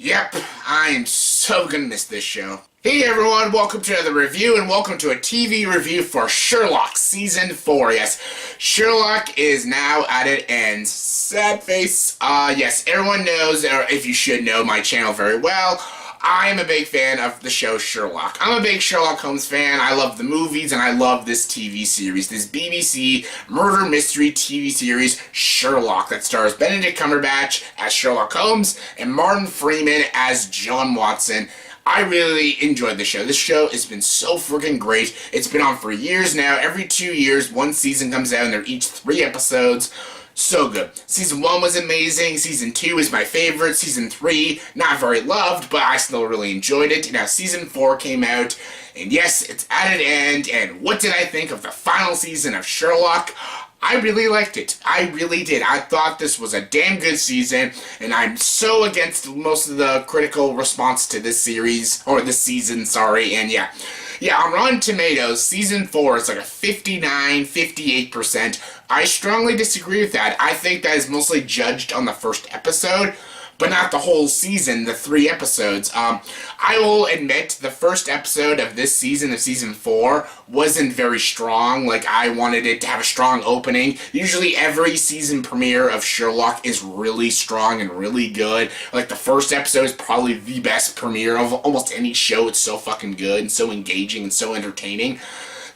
Yep, I am so gonna miss this show. Hey everyone, welcome to another review and welcome to a TV review for Sherlock Season 4. Yes, Sherlock is now at an end. Sad face. Yes, everyone knows, or if you should know my channel very well, I am a big fan of the show Sherlock. I'm a big Sherlock Holmes fan. I love the movies and I love this TV series. This BBC murder mystery TV series, Sherlock, that stars Benedict Cumberbatch as Sherlock Holmes and Martin Freeman as John Watson. I really enjoyed the show. This show has been so freaking great. It's been on for years now. Every 2 years, one season comes out and they're each 3 episodes. So good. Season 1 was amazing. Season 2 is my favorite. Season 3, not very loved, but I still really enjoyed it. Now, Season 4 came out, and yes, it's at an end, and what did I think of the final season of Sherlock? I really liked it. I really did. I thought this was a damn good season, and I'm so against most of the critical response to this series, or this season, sorry, and yeah. Yeah, on Rotten Tomatoes, Season 4 is like a 58%. I strongly disagree with that. I think that is mostly judged on the first episode, but not the whole season, the 3 episodes. I will admit, the first episode of this season, of Season 4, wasn't very strong. Like, I wanted it to have a strong opening. Usually every season premiere of Sherlock is really strong and really good. Like, the first episode is probably the best premiere of almost any show. It's so fucking good and so engaging and so entertaining.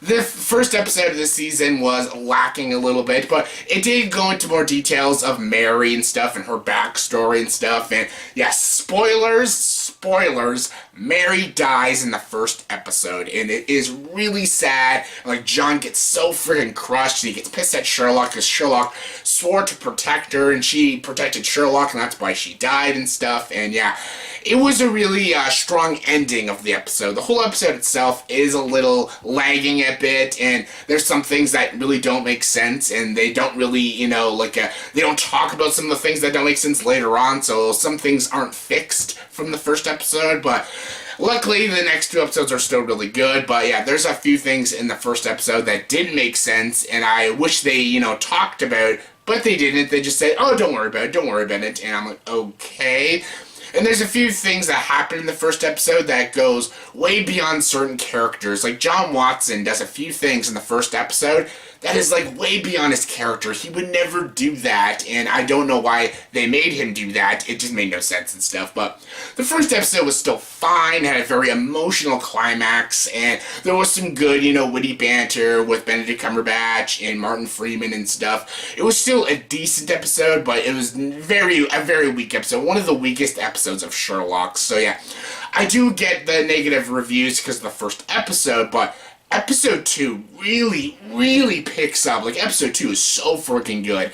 The first episode of this season was lacking a little bit, but it did go into more details of Mary and stuff and her backstory and stuff. And yeah, spoilers, Mary dies in the first episode, and it is really sad. Like, John gets so freaking crushed, he gets pissed at Sherlock because Sherlock swore to protect her, and she protected Sherlock, and that's why she died and stuff. And yeah, it was a really strong ending of the episode. The whole episode itself is a little lagging a bit, and there's some things that really don't make sense, and they don't really, they don't talk about some of the things that don't make sense later on, so some things aren't fixed from the first episode, but luckily the next 2 episodes are still really good. But yeah, there's a few things in the first episode that didn't make sense, and I wish they, talked about, but they didn't. They just said, oh, don't worry about it, and I'm like, okay. And there's a few things that happen in the first episode that goes way beyond certain characters. Like, John Watson does a few things in the first episode that is, like, way beyond his character. He would never do that, and I don't know why they made him do that. It just made no sense and stuff. But the first episode was still fine, had a very emotional climax, and there was some good, witty banter with Benedict Cumberbatch and Martin Freeman and stuff. It was still a decent episode, but it was a very weak episode. One of the weakest episodes of Sherlock. So yeah, I do get the negative reviews because of the first episode, but Episode 2 really picks up. Like, Episode 2 is so freaking good.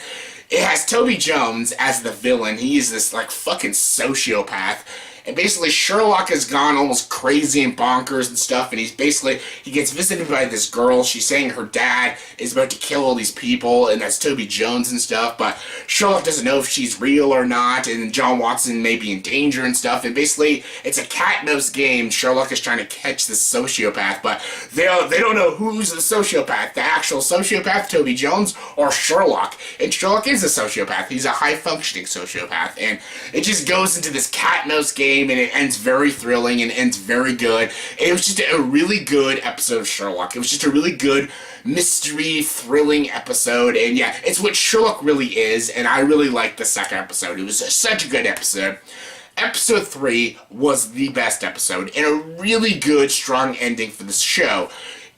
It has Toby Jones as the villain. He is this, like, fucking sociopath. And basically, Sherlock has gone almost crazy and bonkers and stuff, and he gets visited by this girl. She's saying her dad is about to kill all these people, and that's Toby Jones and stuff, but Sherlock doesn't know if she's real or not, and John Watson may be in danger and stuff, and basically, it's a cat-and-mouse game. Sherlock is trying to catch this sociopath, but they don't know who's the sociopath, the actual sociopath, Toby Jones, or Sherlock. And Sherlock is a sociopath. He's a high-functioning sociopath, and it just goes into this cat-and-mouse game, and it ends very thrilling and ends very good. And it was just a really good episode of Sherlock. It was just a really good mystery, thrilling episode, and yeah, it's what Sherlock really is, and I really liked the second episode. It was such a good episode. Episode 3 was the best episode, and a really good, strong ending for this show.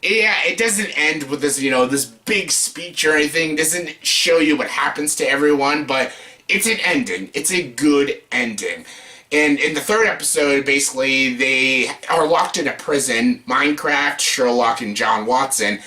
Yeah, it doesn't end with this, this big speech or anything. It doesn't show you what happens to everyone, but it's an ending. It's a good ending. And in the third episode, basically, they are locked in a prison, Minecraft, Sherlock, and John Watson,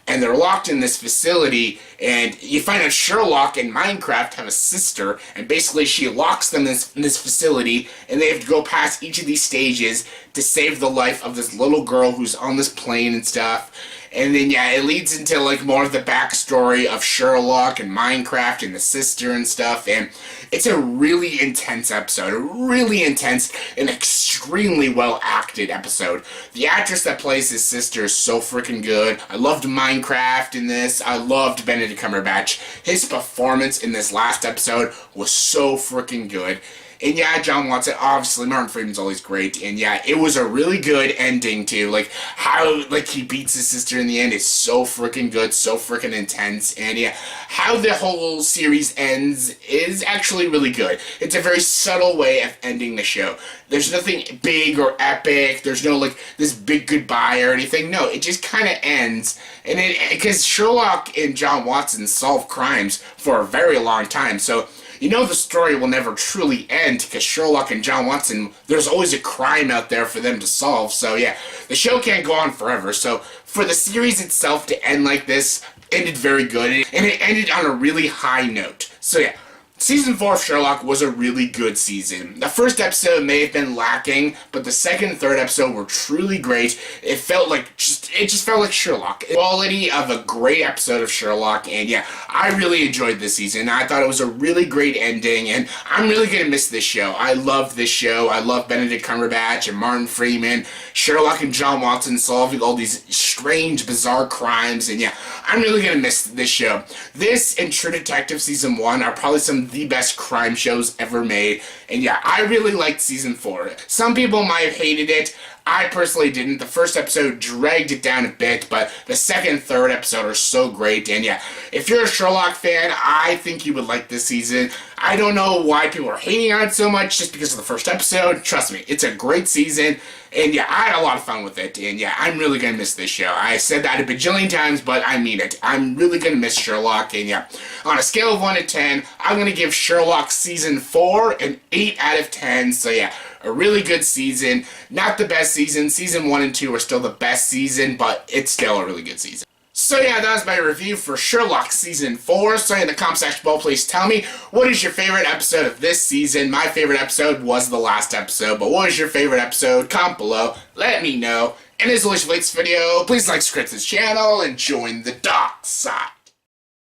and they're locked in this facility, and you find out Sherlock and Minecraft have a sister, and basically she locks them in this facility, and they have to go past each of these stages to save the life of this little girl who's on this plane and stuff. And then, yeah, it leads into, like, more of the backstory of Sherlock and Minecraft and the sister and stuff, and it's a really intense episode, a really intense and extremely well-acted episode. The actress that plays his sister is so freaking good. I loved Minecraft in this. I loved Benedict Cumberbatch. His performance in this last episode was so freaking good. And yeah, John Watson, obviously, Martin Freeman's always great. And yeah, it was a really good ending, too. Like, how, like, he beats his sister in the end is so freaking good, so freaking intense. And yeah, how the whole series ends is actually really good. It's a very subtle way of ending the show. There's nothing big or epic. There's no, like, this big goodbye or anything. No, it just kind of ends. And because Sherlock and John Watson solve crimes for a very long time. So, you know the story will never truly end because Sherlock and John Watson, there's always a crime out there for them to solve. So yeah, the show can't go on forever. So for the series itself to end like this, ended very good. And it ended on a really high note. So yeah. Season 4 of Sherlock was a really good season. The first episode may have been lacking, but the second and third episode were truly great. It just felt like Sherlock. Quality of a great episode of Sherlock, and yeah, I really enjoyed this season. I thought it was a really great ending, and I'm really gonna miss this show. I love this show. I love Benedict Cumberbatch and Martin Freeman, Sherlock and John Watson solving all these strange, bizarre crimes, and yeah, I'm really gonna miss this show. This and True Detective Season 1 are probably some of the best crime shows ever made. And yeah, I really liked Season 4. Some people might have hated it. I personally didn't. The first episode dragged it down a bit, but the second and third episode are so great. And yeah, if you're a Sherlock fan, I think you would like this season. I don't know why people are hating on it so much just because of the first episode. Trust me, it's a great season. And yeah, I had a lot of fun with it. And yeah, I'm really going to miss this show. I said that a bajillion times, but I mean it. I'm really going to miss Sherlock. And yeah, on a scale of 1 to 10, I'm going to give Sherlock Season 4 an 8 out of 10. So yeah, a really good season. Not the best season. Season 1 and 2 are still the best season, but it's still a really good season. So yeah, that was my review for Sherlock Season 4. So in the comment section below, please tell me, what is your favorite episode of this season? My favorite episode was the last episode, but what was your favorite episode? Comment below, let me know. And as always, if you like this video, please like, subscribe to this channel, and join the dark side.